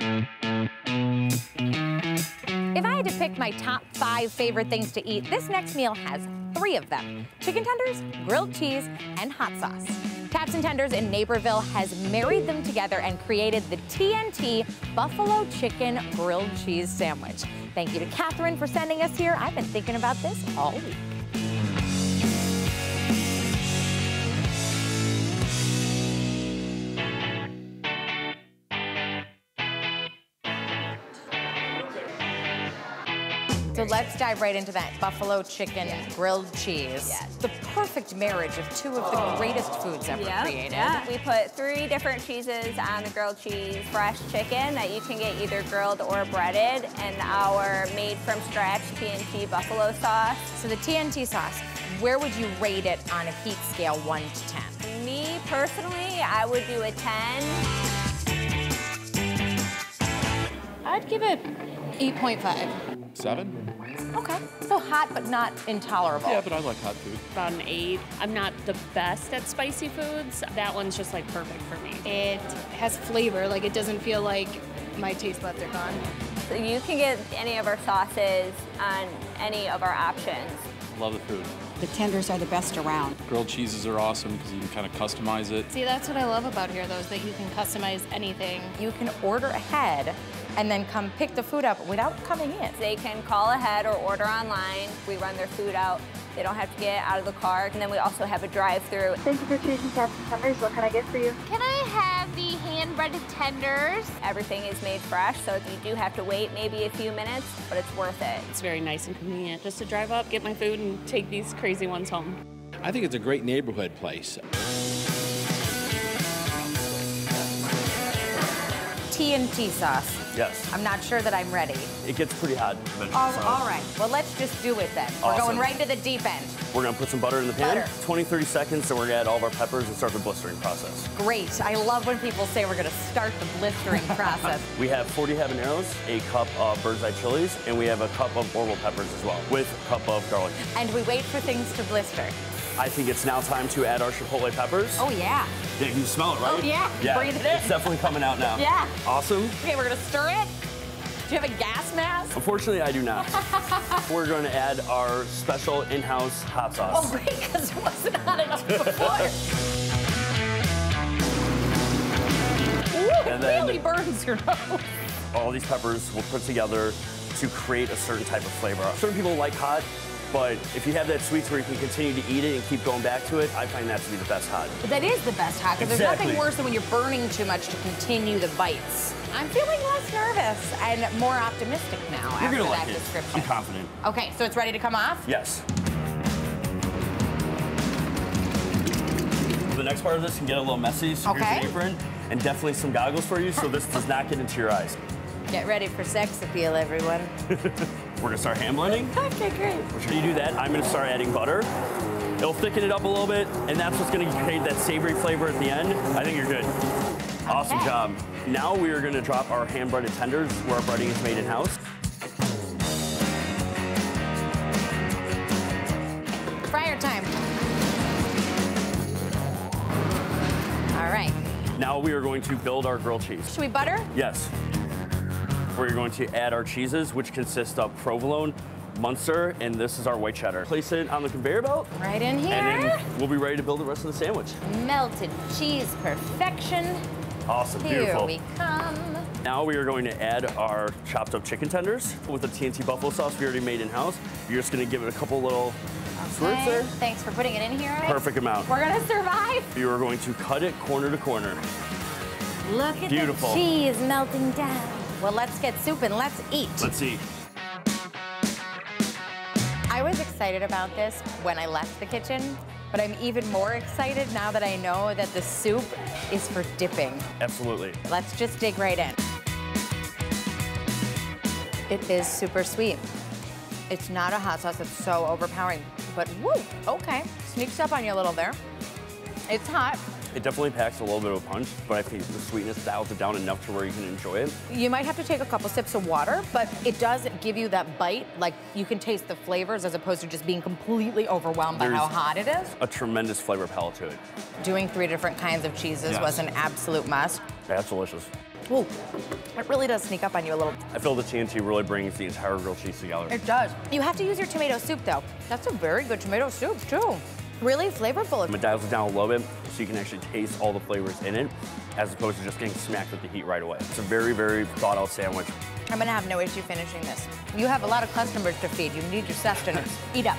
If I had to pick my top 5 favorite things to eat, this next meal has 3 of them: chicken tenders, grilled cheese, and hot sauce. Taps and Tenders in Naperville has married them together and created the TNT Buffalo Chicken Grilled Cheese Sandwich. Thank you to Catherine for sending us here. I've been thinking about this all week. So let's dive right into that buffalo chicken grilled cheese. Yes. The perfect marriage of 2 of the greatest foods ever created. Yeah. We put 3 different cheeses on the grilled cheese. Fresh chicken that you can get either grilled or breaded, and our made from scratch TNT buffalo sauce. So the TNT sauce, where would you rate it on a heat scale 1 to 10? Me personally, I would do a 10. I'd give it 8.5. 7? Okay. So hot, but not intolerable. Yeah, but I like hot food. About an 8. I'm not the best at spicy foods. That one's just like perfect for me. It has flavor, like it doesn't feel like my taste buds are gone. So you can get any of our sauces on any of our options. Love the food. The tenders are the best around. Grilled cheeses are awesome because you can kind of customize it. See, that's what I love about here, though, is that you can customize anything. You can order ahead and then come pick the food up without coming in. They can call ahead or order online. We run their food out. They don't have to get out of the car. And then we also have a drive-through. Thank you for choosing Taps and Tenders. What can I get for you? Can I have the hand-breaded tenders? Everything is made fresh, so if you do have to wait maybe a few minutes, but it's worth it. It's very nice and convenient just to drive up, get my food, and take these crazy ones home. I think it's a great neighborhood place. TNT sauce. Yes. I'm not sure that I'm ready. It gets pretty hot. All right. Well, let's just do it then. We're Awesome. going right to the deep end. We're gonna put some butter in the pan. Butter. 20, 30 seconds, then we're gonna add all of our peppers and start the blistering process. Great. I love when people say we're going to start the blistering process. We have 40 habaneros, a cup of bird's eye chilies, and we have a cup of Orville peppers as well, with a cup of garlic. And we wait for things to blister. I think it's now time to add our chipotle peppers. Oh, yeah. Yeah, you smell it, right? Oh, yeah. Yeah, Breathe it in. it's definitely coming out now. Yeah. Awesome. Okay, we're going to stir it. Do you have a gas mask? Unfortunately, I do not. We're going to add our special in-house hot sauce. Oh, great, because it wasn't on it before. Ooh, And it then- really burns your nose. All these peppers will put together to create a certain type of flavor. Certain people like hot, but if you have that sweet where you can continue to eat it and keep going back to it, I find that to be the best hot. That is the best hot, because Exactly. there's nothing worse than when you're burning too much to continue the bites. I'm feeling less nervous and more optimistic now You're after gonna that like it. description. I'm confident. Okay, so it's ready to come off? Yes. The next part of this can get a little messy, so Okay. here's your apron and definitely some goggles for you so this does not get into your eyes. Get ready for sex appeal, everyone. We're gonna start hand blending. Okay, great. After you do that, I'm gonna start adding butter. It'll thicken it up a little bit, and that's what's gonna create that savory flavor at the end. I think you're good. Awesome Okay. job. Now we are gonna drop our hand-breaded tenders where our breading is made in-house. Fryer time. All right. Now we are going to build our grilled cheese. Should we butter? Yes. We're going to add our cheeses, which consist of provolone, Munster, and this is our white cheddar. Place it on the conveyor belt. Right in here. And then we'll be ready to build the rest of the sandwich. Melted cheese perfection. Awesome, Here beautiful. we come. Now we are going to add our chopped up chicken tenders with the TNT buffalo sauce we already made in-house. You're just gonna give it a couple little swirls Okay. there. Thanks for putting it in here. Perfect amount. We're gonna survive. You are going to cut it corner to corner. Look at Beautiful. the cheese melting down. Well, let's get soup and let's eat. Let's see. I was excited about this when I left the kitchen, but I'm even more excited now that I know that the soup is for dipping. Absolutely. Let's just dig right in. It is super sweet. It's not a hot sauce that's so overpowering, but woo, okay. Sneaks up on you a little there. It's hot. It definitely packs a little bit of a punch, but I think the sweetness dials it down enough to where you can enjoy it. You might have to take a couple sips of water, but it does give you that bite, like you can taste the flavors as opposed to just being completely overwhelmed by how There's hot it is. a tremendous flavor palette to it. Doing 3 different kinds of cheeses Yes. was an absolute must. That's delicious. Ooh, it really does sneak up on you a little. I feel the TNT really brings the entire grilled cheese together. It does. You have to use your tomato soup, though. That's a very good tomato soup, too. Really flavorful. It dials it down a little bit so you can actually taste all the flavors in it as opposed to just getting smacked with the heat right away. It's a very, very thought out sandwich. I'm gonna have no issue finishing this. You have a lot of customers to feed. You need your sustenance. Eat up.